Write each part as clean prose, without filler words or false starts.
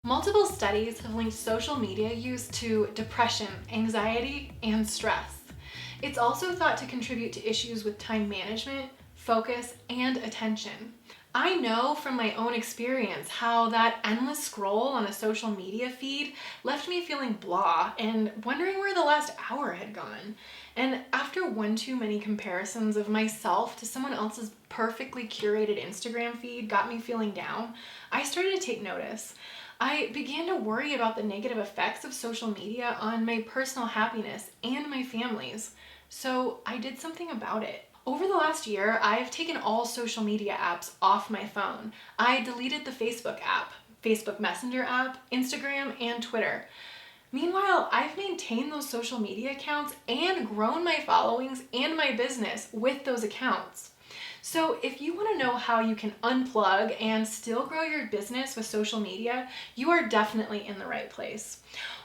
Multiple studies have linked social media use to depression, anxiety, and stress. It's also thought to contribute to issues with time management, focus, and attention. I know from my own experience how that endless scroll on a social media feed left me feeling blah and wondering where the last hour had gone. And after one too many comparisons of myself to someone else's perfectly curated Instagram feed got me feeling down, I started to take notice. I began to worry about the negative effects of social media on my personal happiness and my family's. So I did something about it. Over the last year, I've taken all social media apps off my phone. I deleted the Facebook app, Facebook Messenger app, Instagram, and Twitter. Meanwhile, I've maintained those social media accounts and grown my followings and my business with those accounts. So if you want to know how you can unplug and still grow your business with social media, you are definitely in the right place.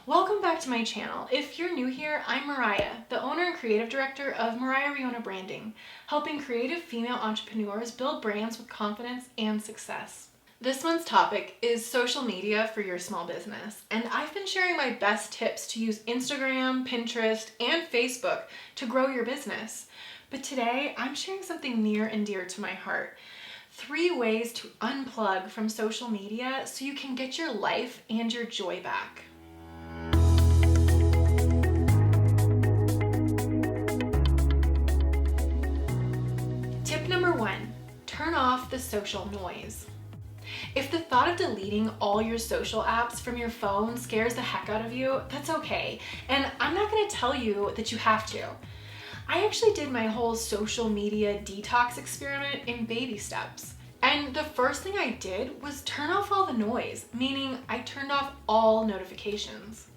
Welcome back to my channel. If you're new here, I'm Mariah, the owner and creative director of Mariah Riona Branding, helping creative female entrepreneurs build brands with confidence and success. This month's topic is social media for your small business, and I've been sharing my best tips to use Instagram, Pinterest, and Facebook to grow your business. But today, I'm sharing something near and dear to my heart. 3 ways to unplug from social media so you can get your life and your joy back. Tip number 1, turn off the social noise. If the thought of deleting all your social apps from your phone scares the heck out of you, that's okay. And I'm not going to tell you that you have to. I actually did my whole social media detox experiment in baby steps. And the first thing I did was turn off all the noise, meaning I turned off all notifications.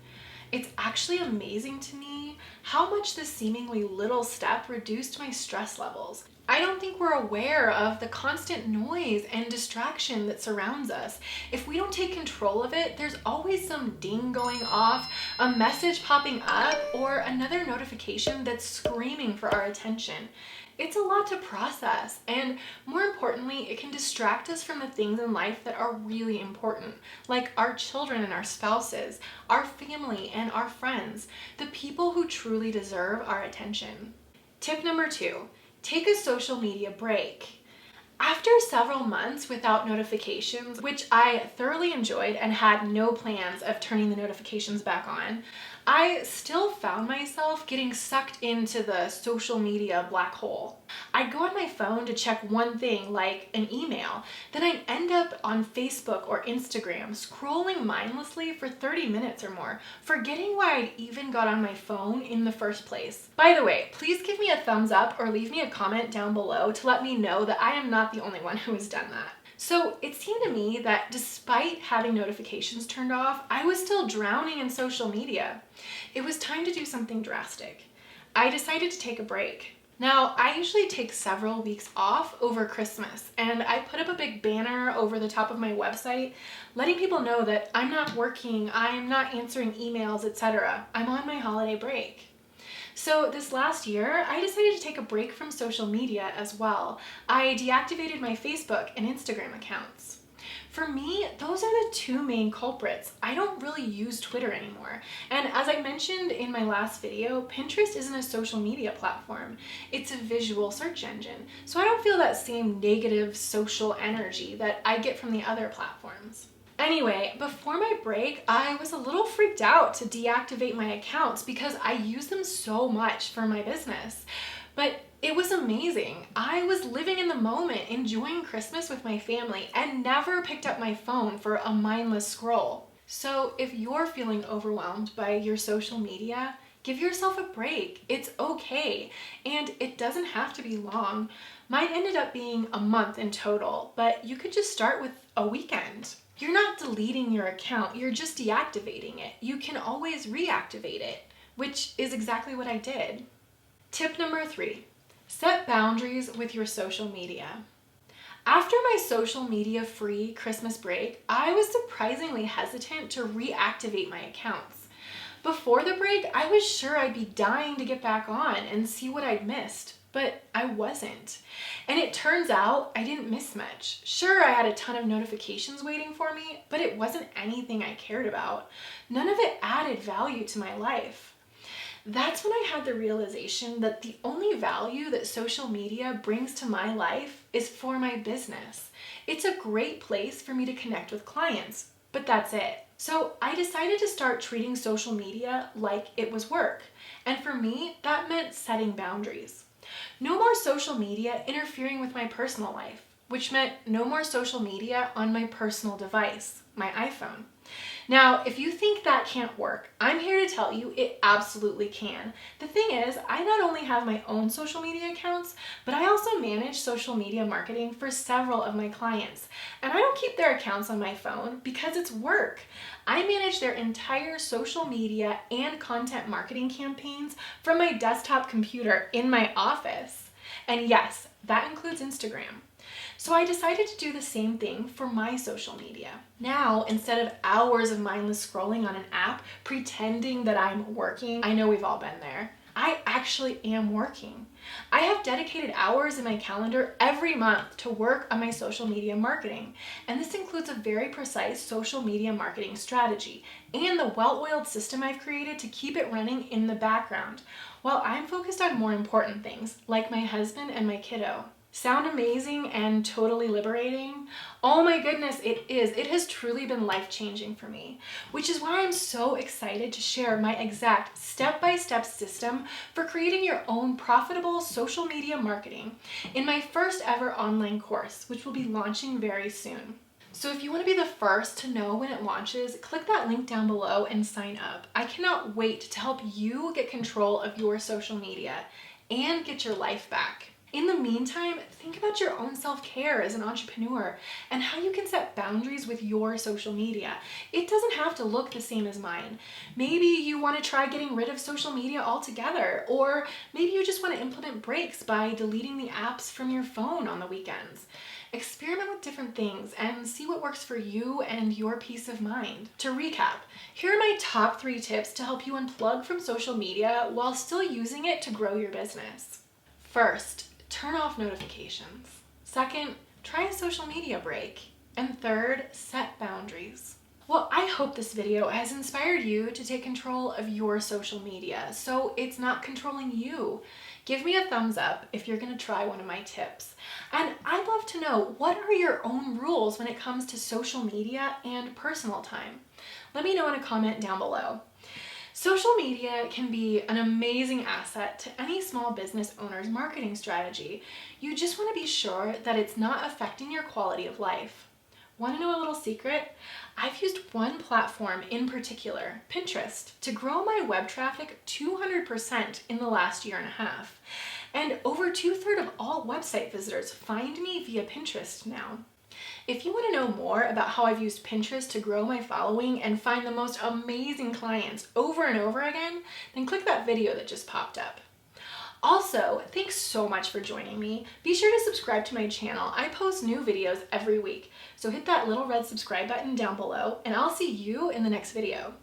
It's actually amazing to me how much this seemingly little step reduced my stress levels. I don't think we're aware of the constant noise and distraction that surrounds us. If we don't take control of it, there's always some ding going off, a message popping up, or another notification that's screaming for our attention. It's a lot to process, and more importantly, it can distract us from the things in life that are really important, like our children and our spouses, our family and our friends, the people who truly deserve our attention. Tip number 2. Take a social media break. After several months without notifications, which I thoroughly enjoyed and had no plans of turning the notifications back on, I still found myself getting sucked into the social media black hole. I'd go on my phone to check one thing, like an email, then I'd end up on Facebook or Instagram scrolling mindlessly for 30 minutes or more, forgetting why I'd even got on my phone in the first place. By the way, please give me a thumbs up or leave me a comment down below to let me know that I am not the only one who has done that. So it seemed to me that despite having notifications turned off, I was still drowning in social media. It was time to do something drastic. I decided to take a break. Now, I usually take several weeks off over Christmas, and I put up a big banner over the top of my website letting people know that I'm not working, I'm not answering emails, etc. I'm on my holiday break. So this last year, I decided to take a break from social media as well. I deactivated my Facebook and Instagram accounts. For me, those are the 2 main culprits. I don't really use Twitter anymore. And as I mentioned in my last video, Pinterest isn't a social media platform. It's a visual search engine. So I don't feel that same negative social energy that I get from the other platforms. Anyway, before my break, I was a little freaked out to deactivate my accounts because I use them so much for my business. But it was amazing. I was living in the moment, enjoying Christmas with my family, and never picked up my phone for a mindless scroll. So if you're feeling overwhelmed by your social media, give yourself a break. It's okay, and it doesn't have to be long. Mine ended up being a month in total, but you could just start with a weekend. You're not deleting your account, you're just deactivating it. You can always reactivate it, which is exactly what I did. Tip number 3, set boundaries with your social media. After my social media free Christmas break, I was surprisingly hesitant to reactivate my accounts. Before the break, I was sure I'd be dying to get back on and see what I'd missed. but I wasn't. And it turns out I didn't miss much. Sure, I had a ton of notifications waiting for me, but it wasn't anything I cared about. None of it added value to my life. That's when I had the realization that the only value that social media brings to my life is for my business. It's a great place for me to connect with clients, but that's it. So I decided to start treating social media like it was work. And for me, that meant setting boundaries. No more social media interfering with my personal life, which meant no more social media on my personal device, my iPhone. Now, if you think that can't work, I'm here to tell you it absolutely can. The thing is, I not only have my own social media accounts, but I also manage social media marketing for several of my clients. And I don't keep their accounts on my phone because it's work. I manage their entire social media and content marketing campaigns from my desktop computer in my office. And yes, that includes Instagram. So I decided to do the same thing for my social media. Now, instead of hours of mindless scrolling on an app, pretending that I'm working, I know we've all been there, I actually am working. I have dedicated hours in my calendar every month to work on my social media marketing. And this includes a very precise social media marketing strategy and the well-oiled system I've created to keep it running in the background, while I'm focused on more important things like my husband and my kiddo. Sound amazing and totally liberating? Oh my goodness, it is. It has truly been life-changing for me, which is why I'm so excited to share my exact step-by-step system for creating your own profitable social media marketing in my first ever online course, which will be launching very soon. So if you want to be the first to know when it launches, click that link down below and sign up. I cannot wait to help you get control of your social media and get your life back. In the meantime, think about your own self-care as an entrepreneur and how you can set boundaries with your social media. It doesn't have to look the same as mine. Maybe you want to try getting rid of social media altogether, or maybe you just want to implement breaks by deleting the apps from your phone on the weekends. Experiment with different things and see what works for you and your peace of mind. To recap, here are my top 3 tips to help you unplug from social media while still using it to grow your business. First, turn off notifications. Second, try a social media break. And third, set boundaries. Well, I hope this video has inspired you to take control of your social media so it's not controlling you. Give me a thumbs up if you're going to try one of my tips. And I'd love to know, what are your own rules when it comes to social media and personal time? Let me know in a comment down below. Social media can be an amazing asset to any small business owner's marketing strategy. You just want to be sure that it's not affecting your quality of life. Want to know a little secret? I've used one platform in particular, Pinterest, to grow my web traffic 200% in the last year and a half. And over 2/3 of all website visitors find me via Pinterest now. If you want to know more about how I've used Pinterest to grow my following and find the most amazing clients over and over again, then click that video that just popped up. Also, thanks so much for joining me. Be sure to subscribe to my channel. I post new videos every week, so hit that little red subscribe button down below, and I'll see you in the next video.